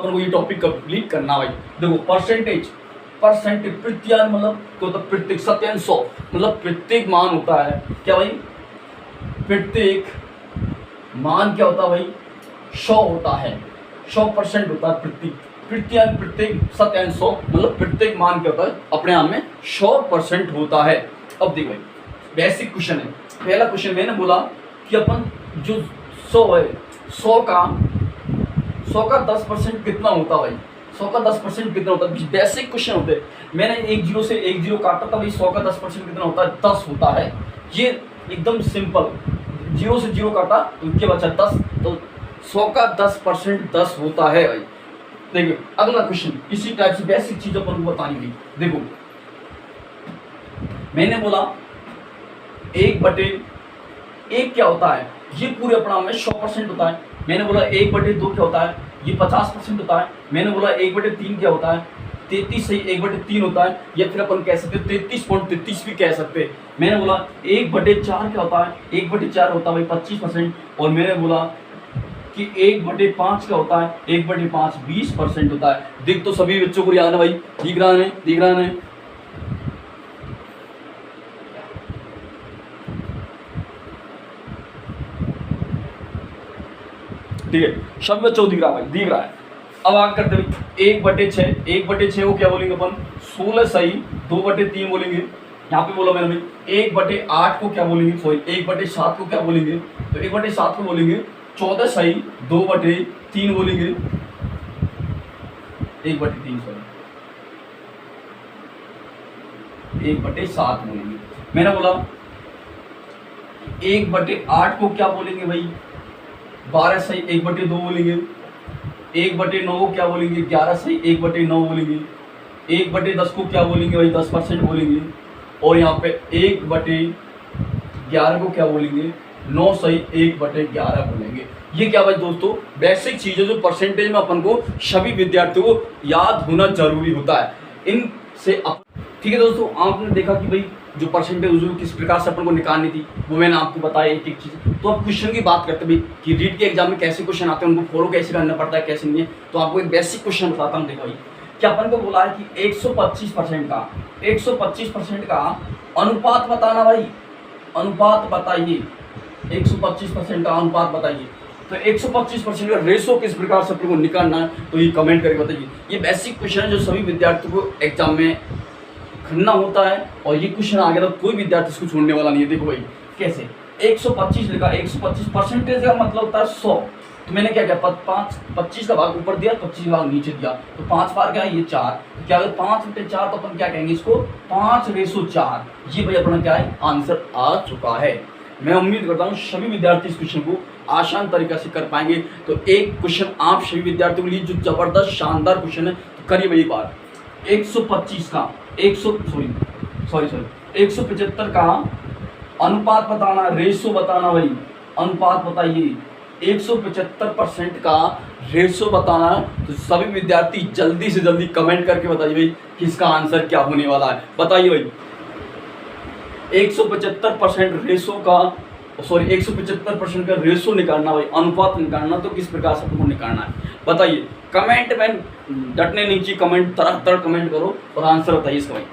अपन को ये topic complete करना भाई। देखो परसेंटेज प्रत्यान मतलब क्या होता है, प्रत्येक सत्यान 100 मतलब प्रत्येक मान होता है क्या भाई, प्रत्येक मान क्या होता है भाई, 100 होता है, 100% होता है प्रत्येक प्रत्यान प्रत्येक सत्यान 100 मतलब प्रत्येक मान क्या होता है अपने आप में 100% होता है। अब देखो भाई बेसिक क्वेश्चन है, पहला क्वेश्चन मैंने बोला कि अपन जो 100 है 100 का 10% कितना होता है भाई, 100 का 10% कितना होता है, बेसिक क्वेश्चन होते हैं। मैंने एक जीरो से एक जीरो काटा था भाई, 100 का 10% कितना होता है, 10 होता है। ये एकदम सिंपल, जीरो से जीरो काटा तो क्या बचा 10, तो 100 का 10% 10 होता है भाई। देखिए अगला क्वेश्चन इसी टाइप से बेसिक चीज अपन को बतानी हुई। देखो मैंने बोला 1/1 क्या होता है, ये पूरे अपना में 100% होता है। मैंने बोला 1/2 क्या होता है, ये 50% होता है। मैंने बोला 1/3 क्या होता है, 33 सही 1/3 होता है, या फिर अपन कह सकते 33.33 भी कह सकते हैं। मैंने बोला 1/4 क्या होता है, 1/4 होता है भाई 25%। और मैंने बोला कि 1/5 क्या होता है, 1/5 20% होता है। देख तो सभी बच्चों को याद है भाई, दिख रहा है ठीक है, सभी बच्चों को दिख रहा है। अब आगे करते हैं 1/6 को क्या बोलेंगे अपन, 16 सही 2/3 बोलेंगे। यहाँ पे बोला मैंने भाई 1/8 को क्या बोलेंगे, सॉरी 1/7 को क्या बोलेंगे, तो 1/7 को बोलेंगे 14 सही 2/3 बोलेंगे, 1/3 सॉरी 1/7 बोलेंगे। मैंने बोला 1/8 को क्या बोलेंगे भाई, 12 सही 1/2 बोलेंगे। 1/9 को क्या बोलेंगे, 11 सही 1/9 बोलेंगे। 1/10 को क्या बोलेंगे भाई, 10% बोलेंगे। और यहाँ पे 1/11 को क्या बोलेंगे, 9 सही 1/11 बोलेंगे। ये क्या भाई दोस्तों बेसिक चीज़ है जो परसेंटेज में अपन को सभी विद्यार्थियों को याद होना जरूरी होता है। इनसे ठीक है दोस्तों, आपने देखा कि भाई जो परसेंटेज किस प्रकार से अपन को निकालनी थी वो मैंने आपको बताया एक एक चीज़। तो अब क्वेश्चन की बात करते भाई कि रीट के एग्जाम में कैसे क्वेश्चन आते हैं, उनको फॉलो कैसे करना पड़ता है कैसे नहीं है। तो आपको एक बेसिक क्वेश्चन बताता हूँ। देखो भाई कि अपन को बोला है कि 125% का अनुपात बताना भाई, अनुपात बताइए, 125% का अनुपात बताइए। तो 125% का रेशो किस प्रकार से अपन को निकालना है तो ये कमेंट करके बताइए। ये बेसिक क्वेश्चन है जो सभी विद्यार्थियों को एग्जाम में करना होता है, और ये क्वेश्चन आगे तक कोई विद्यार्थी इसको छोड़ने वाला नहीं है। देखो भाई कैसे 125 लिखा, 125% का मतलब होता है 100। तो मैंने क्या किया, 25 का भाग ऊपर दिया, 25 का भाग नीचे दिया, तो 5 बार क्या है ये 4। तो क्या अगर 5/4 तो अपन क्या कहेंगे इसको 5/4। ये भाई अपना क्या है आंसर आ चुका है। मैं उम्मीद करता हूँ सभी विद्यार्थी इस क्वेश्चन को आसान तरीके से कर पाएंगे। तो एक क्वेश्चन आप सभी विद्यार्थियों के लिए जो जबरदस्त शानदार क्वेश्चन है तो करिए भाई। बार 125 का 175 का अनुपात बताना, रेशो बताना भाई, अनुपात बताइए। 175% का रेशो बताना। तो सभी विद्यार्थी जल्दी से जल्दी कमेंट करके बताइए भाई कि इसका आंसर क्या होने वाला है। बताइए भाई 175% रेशो का, सॉरी 175% का रेशो निकालना भाई, अनुपात निकालना, तो किस प्रकार से आपको निकालना है बताइए। कमेंट में डटने नीचे कमेंट तरह कमेंट करो और आंसर बताइए इसका भाई।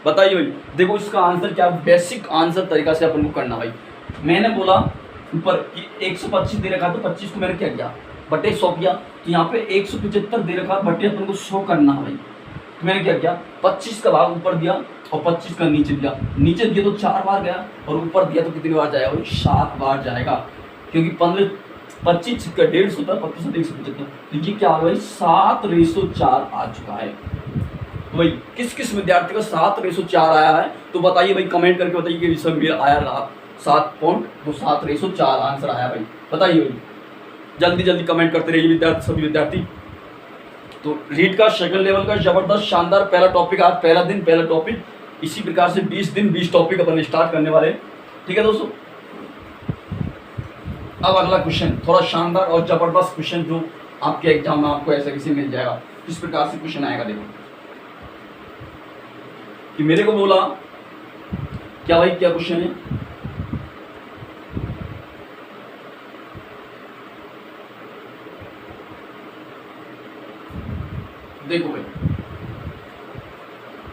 बताइए भाई। देखो इसका आंसर क्या, बेसिक आंसर तरीका से अपन को करना भाई। मैंने बोला ऊपर कि 125 दे रखा, तो 25 को मैंने क्या किया बटे 100 किया। तो यहाँ पे 175 दे रखा बटे अपन को 100 करना भाई। तो मैंने क्या किया 25 का भाग ऊपर दिया और 25 का नीचे दिया। नीचे दिया तो 4 बार गया, और ऊपर दिया तो कितनी बार जाएगा भाई 7 बार जाएगा, क्योंकि 25 का 150 होता है, 25 से 175। तो ये क्या भाई 7/4 आ चुका है। तो भाई किस किस विद्यार्थी का 7/4 आया है तो बताइए भाई, कमेंट करके बताइए कि सब आया रहा 7/4 आंसर आया भाई। बताइए भाई जल्दी कमेंट करते रहिए विद्यार्थी, सभी विद्यार्थी। तो रीट का सेकंड लेवल का जबरदस्त शानदार पहला टॉपिक, आज पहला दिन पहला टॉपिक। इसी प्रकार से 20 दिन 20 टॉपिक अपन स्टार्ट करने वाले हैं। ठीक है दोस्तों। अब अगला क्वेश्चन थोड़ा शानदार और जबरदस्त क्वेश्चन जो आपके एग्जाम में आपको ऐसे किसी मिल जाएगा। किस प्रकार से क्वेश्चन आएगा देखो कि मेरे को बोला क्या भाई, क्या क्वेश्चन है, देखो भाई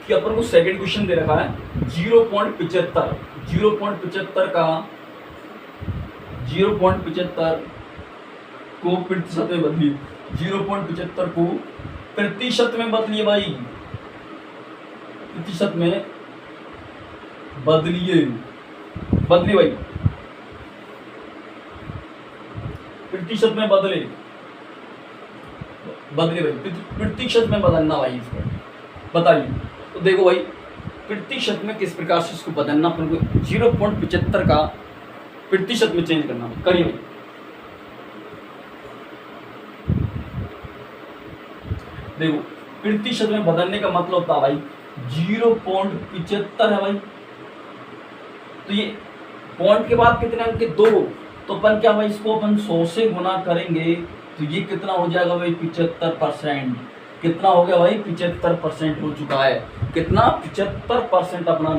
कि अपन को सेकंड क्वेश्चन दे रखा है 0.75 को प्रतिशत में बदलिए। 0.75 को प्रतिशत में बदलिए भाई, प्रतिशत में बदलिए भाई, प्रतिशत में बदले भाई, प्रतिशत में बदलना भाई इसको बताइए। तो देखो भाई प्रतिशत में किस प्रकार से इसको बदलना, अपन को 0.75 का प्रतिशत में चेंज करना है। करिए भाई, देखो प्रतिशत में बदलने का मतलब होता है भाई 0.75 है भाई, तो ये पॉइंट के बाद कितने अंक के 2, तो अपन क्या भाई इसको अपन 100 से गुना करेंगे तो ये कितना हो जाएगा भाई 75%। कितना हो गया भाई 75% हो चुका है। कितना 75% अपना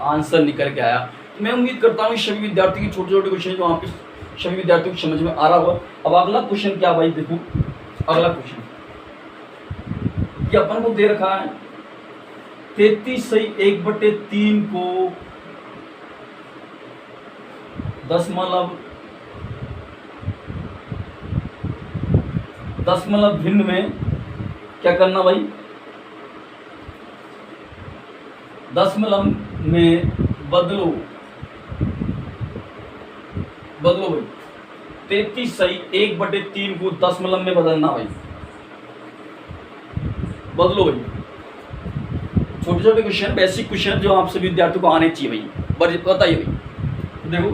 आंसर निकल के आया। तो मैं उम्मीद करता हूँ सभी विद्यार्थी की छोटे छोटे क्वेश्चन जो आपके सभी विद्यार्थियों को समझ में आ रहा होगा। अब अगला क्वेश्चन क्या भाई, देखो अगला क्वेश्चन ये अपन को दे रखा है 33/1/3 को दशमलव भिन्न में क्या करना भाई, दशमलव में बदलो भाई। 33/1/3 को दशमलव में बदलना भाई, बदलो भाई। छोटे छोटे क्वेश्चन, बेसिक क्वेश्चन जो आप सभी विद्यार्थियों को आने चाहिए भाई, बताइए भाई। देखो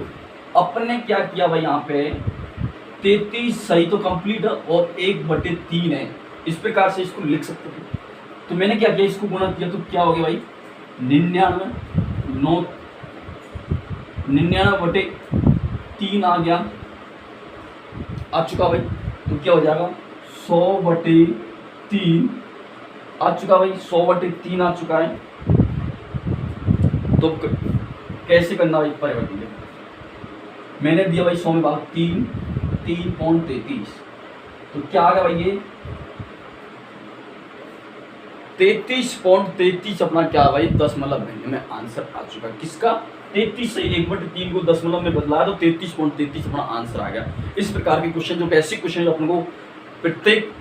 अपन ने क्या किया भाई, यहाँ पे 33 सही तो कंप्लीट है और 1/3 है, इस प्रकार से इसको लिख सकते थे। तो मैंने क्या किया, इसको गुणा किया तो क्या हो गया भाई 99/3 आ गया, आ चुका भाई। तो क्या हो जाएगा 100/3 आ चुका भाई, 100/3 आ चुका है। तो कैसे करना भाई परिवर्तन, मैंने दिया भाई 100 में भाग 3.33, तो क्या आ गया भाई ये 33.33 अपना क्या भाई दशमलव में आंसर आ चुका। किसका 33 से 1/3 को दशमलव में बदला तो 33.33 अपना आंसर आ गया। इस प्रकार के क्वेश्चन जो बेसिक क्वेश्चन जो अपन को प्रत्येक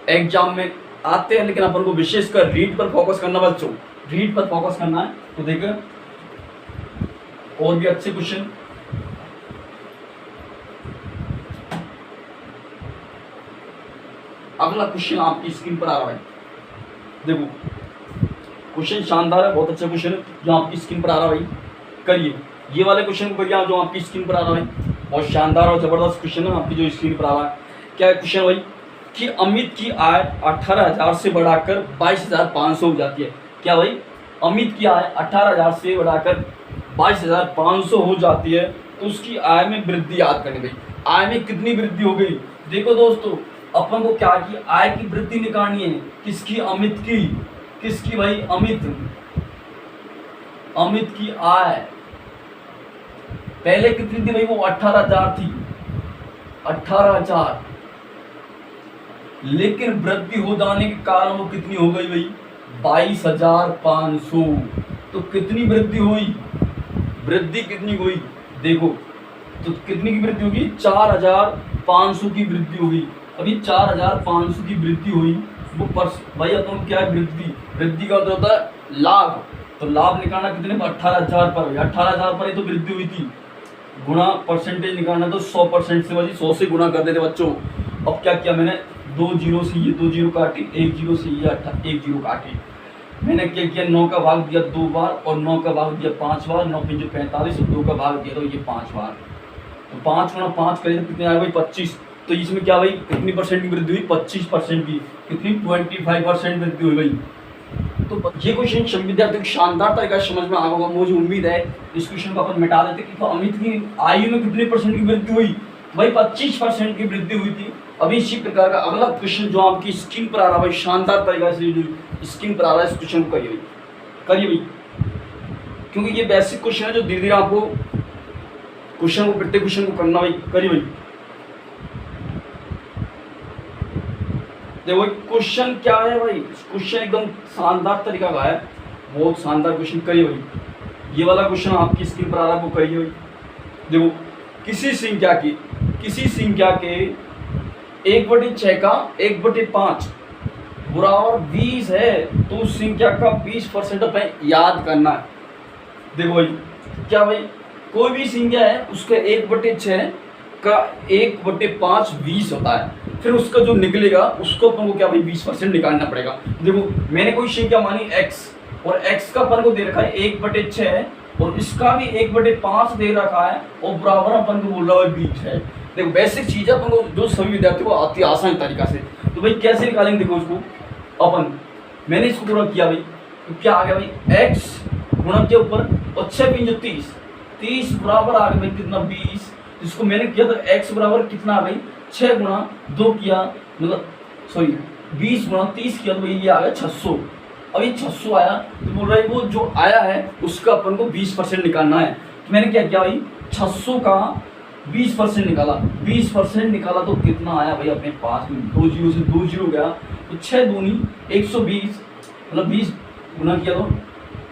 एग्जाम में आते हैं, लेकिन अपन को विशेषकर रीड पर फोकस करना, बच्चों रीड पर फोकस करना है। तो देखिए और भी अच्छे क्वेश्चन, अगला क्वेश्चन आपकी स्क्रीन पर आ रहा है। देखो क्वेश्चन शानदार है, बहुत अच्छा क्वेश्चन है जो आपकी स्क्रीन पर आ रहा है भाई। करिए ये वाले क्वेश्चन को करिए जो आपकी स्क्रीन पर आ रहा है। बहुत शानदार और जबरदस्त क्वेश्चन है आपकी जो स्क्रीन पर आ रहा है। क्या है क्वेश्चन भाई कि अमित की आय 18,000 से बढ़ाकर 22,500 हो जाती है। क्या भाई अमित की आय 18,000 से बढ़ाकर 22,500 हो जाती है, तो उसकी आय में वृद्धि याद करनी भाई। आय में कितनी वृद्धि हो गई, देखो दोस्तों अपन को क्या की आय की वृद्धि निकालनी है। किसकी, अमित की। किसकी भाई, अमित की आय पहले कितनी थी भाई, वो 18,000 थी, 18,000, लेकिन वृद्धि हो जाने के कारण वो कितनी हो गई भाई 22,500। तो कितनी वृद्धि हुई, वृद्धि कितनी हुई देखो, तो कितनी की वृद्धि होगी 4,500 की वृद्धि होगी। अभी 4,500 की वृद्धि हुई, वो भाई अपन क्या है वृद्धि का मतलब होता है लाभ। तो लाभ निकालना कितने पर 18,000 पर, 18,000 पर ही तो वृद्धि हुई थी। गुणा परसेंटेज निकालना तो 100% से भाई 100 से गुणा कर देते बच्चों। अब क्या किया मैंने, 2 जीरो से ये 2 जीरो काटी, 1 जीरो से ये 1 जीरो काटी। मैंने क्या किया 9 का भाग दिया 2 बार और 9 का भाग दिया 5 बार, 9 5 45 और 2 का भाग दिया तो ये 5 बार। तो 5 गुणा 5 करें तो कितने आए भाई 25। तो इसमें क्या भाई कितनी परसेंट की वृद्धि हुई 25% की, कितनी 25% वृद्धि हुई भाई। तो ये क्वेश्चन सभी विद्यार्थियों को शानदार तरीका से समझ में आ होगा, मुझे उम्मीद है। इस क्वेश्चन को अपन मिटा देते कि तो अमित की आयु में कितने परसेंट की वृद्धि हुई भाई 25% की वृद्धि हुई थी। अभी इसी प्रकार का अगला क्वेश्चन जो आपकी स्क्रीन पर आ रहा है भाई, शानदार तरीका से जो स्क्रीन पर आ रहा है, इस क्वेश्चन को करिए भाई, क्योंकि ये बेसिक क्वेश्चन है जो धीरे धीरे आपको क्वेश्चन को प्रत्येक क्वेश्चन को करना भाई। करिए भाई, देखो क्वेश्चन क्या है भाई, क्वेश्चन एकदम शानदार तरीका का है, बहुत शानदार क्वेश्चन। करिए भाई ये वाला क्वेश्चन आपकी स्क्रीन पर आ रहा है, वो करिए भाई। देखो किसी संख्या के 1/6 का 1/5 बराबर 20 है, तो उस संख्या का 20% हमें याद करना है। देखो भाई क्या भाई, कोई भी संख्या है उसका 1/6 का 1/5 20 होता है, फिर उसका जो निकलेगा उसको अपन को क्या भाई 20% निकालना पड़ेगा। देखो मैंने कोई संख्या मानी x, और x का अपन को दे रखा है 1/6 है, और इसका भी 1/5 दे रखा है, और बराबर अपन को बोल रहा है 20 है। देखो बेसिक चीज है, अपन को जो सभी विद्यार्थियों को आती है आसान तरीका से। तो भाई कैसे निकालेंगे, देखो उसको अपन, मैंने इसको गुणा किया भाई, तो क्या आ गया भाई x गुणा के ऊपर और 6 × 30, 30 बराबर आ गया भाई कितना 20। जिसको मैंने किया तो x बराबर कितना आ गई 6 × 2 किया, मतलब सॉरी 20 × 30 किया, तो भाई ये आ गया 600। अब ये 600 आया, तो बोल रहा है वो जो आया है उसका अपन को 20% निकालना है। तो मैंने क्या किया भाई 600 का 20% निकाला, 20% निकाला तो कितना आया भाई अपने पास में, 2 जीरो से 2 जीरो गया, तो 6 दूनी 120, मतलब 20 गुना किया तो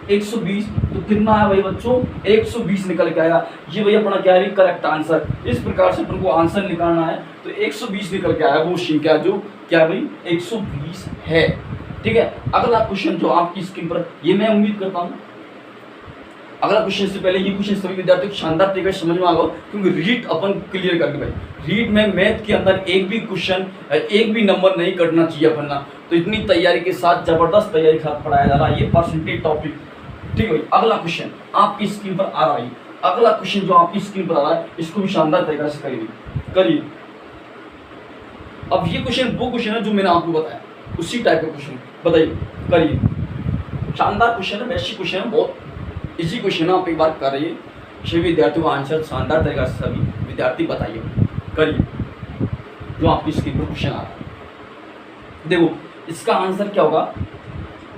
120, तो कितना आया भाई बच्चों 120 निकल के आया। ये भाई अपना क्या है करेक्ट आंसर। इस प्रकार से अपन को आंसर निकालना है, तो 120 निकल के आया वो संख्या जो क्या भाई 120 है। ठीक है, अगला क्वेश्चन जो आपकी स्क्रीन पर, ये मैं उम्मीद करता हूँ अगला क्वेश्चन से पहले ये क्वेश्चन सभी विद्यार्थियों को शानदार तरीके से समझ में आ गया, क्योंकि रीड अपन क्लियर करके भाई, रीड में मैथ के अंदर एक भी क्वेश्चन एक भी नंबर नहीं कटना चाहिए अपन ना। तो इतनी तैयारी के साथ, जबरदस्त तैयारी के साथ पढ़ाया जा रहा है ये परसेंटेज टॉपिक। ठीक है भाई, अगला क्वेश्चन आपकी स्क्रीन पर आ रहा है, अगला क्वेश्चन जो आपकी स्क्रीन पर आ रहा है इसको भी शानदार तरीके से करिए। अब ये क्वेश्चन वो क्वेश्चन है जो मैंने आपको बताया, उसी टाइप का क्वेश्चन बताइए, करिए। शानदार क्वेश्चन है, बेसिक क्वेश्चन है, बहुत इजी क्वेश्चन है, आप एक बार करिए। सभी विद्यार्थियों का आंसर शानदार तरीका से सभी विद्यार्थी बताइए, करिए जो आपकी स्क्रीन पर क्वेश्चन आ रहा है। देखो इसका आंसर क्या होगा,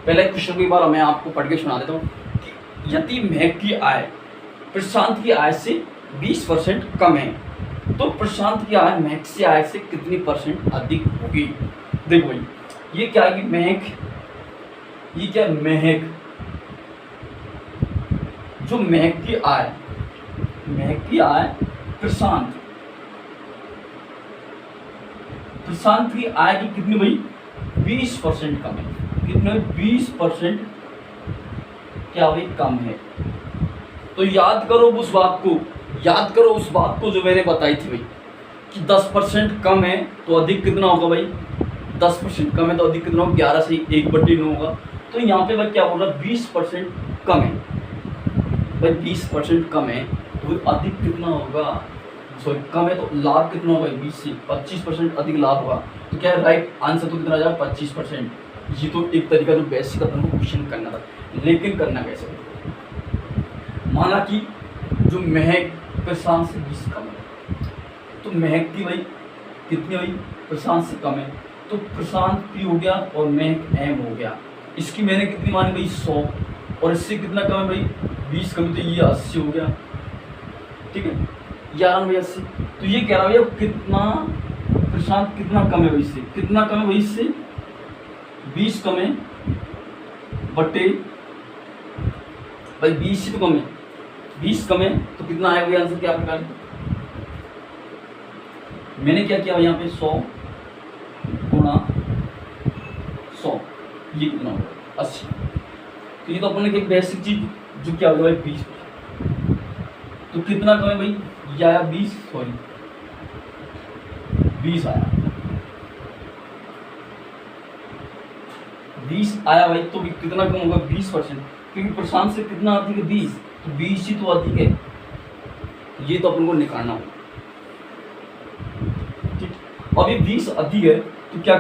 पहले क्वेश्चन की बार मैं आपको पढ़ के सुना देता हूँ कि यदि महक की आय प्रशांत की आय से 20% कम है, तो प्रशांत की आय महक से आय से कितनी % अधिक होगी। देखो भाई ये क्या है कि महक, ये क्या महक, जो महक की आय प्रशांत की आय की कितनी भाई 20% कम है, कितने 20% क्या भाई कम है। तो याद करो उस बात को जो मैंने बताई थी भाई कि 10% कम है तो अधिक कितना होगा भाई, 10% कम है तो अधिक कितना होगा, 11 से 1/9 होगा। तो यहाँ पे भाई क्या बोल रहा है 20% कम है भाई, 20% कम है तो अधिक कितना होगा, सॉरी कम है तो लाभ कितना होगा 20 से 25% अधिक लाभ होगा। तो क्या राइट आंसर तो कितना आ जाएगा 25%। ये तो एक तरीका जो बेसिक अपन को क्वेश्चन करना था, लेकिन करना कैसे, माना कि जो महक प्रशांत से 20 कम है, तो महक की भाई कितनी भाई प्रशांत से कम है, तो प्रशांत P हो गया और महक M हो गया। इसकी मैंने कितनी मानी भाई 100, और इससे कितना कम है भाई 20 कम, तो ये 80 हो गया। ठीक है 11 भाई 80, तो ये कह रहा है कितना प्रशांत कितना कम है भाई इससे, कितना कम है भाई इससे 20 कम है बटे भाई 20 से तो कम है, 20 कम है तो कितना आएगा भाई आंसर क्या प्रकार। मैंने क्या किया यहाँ पे 100 गुणा 100, ये कितना होगा 80। तो ये तो अपन ने एक बेसिक चीज जो क्या होगा भाई 20, तो कितना कम है भाई ये आया 20, सॉरी 20 आया, 20 आया भाई, तो कितना कम होगा 20%, क्योंकि प्रशांत से कितना अधिक है 20, तो 20 ही तो अधिक है, ये तो अपन को निकालना होगा। ठीक, अब ये 20 अधिक है तो क्या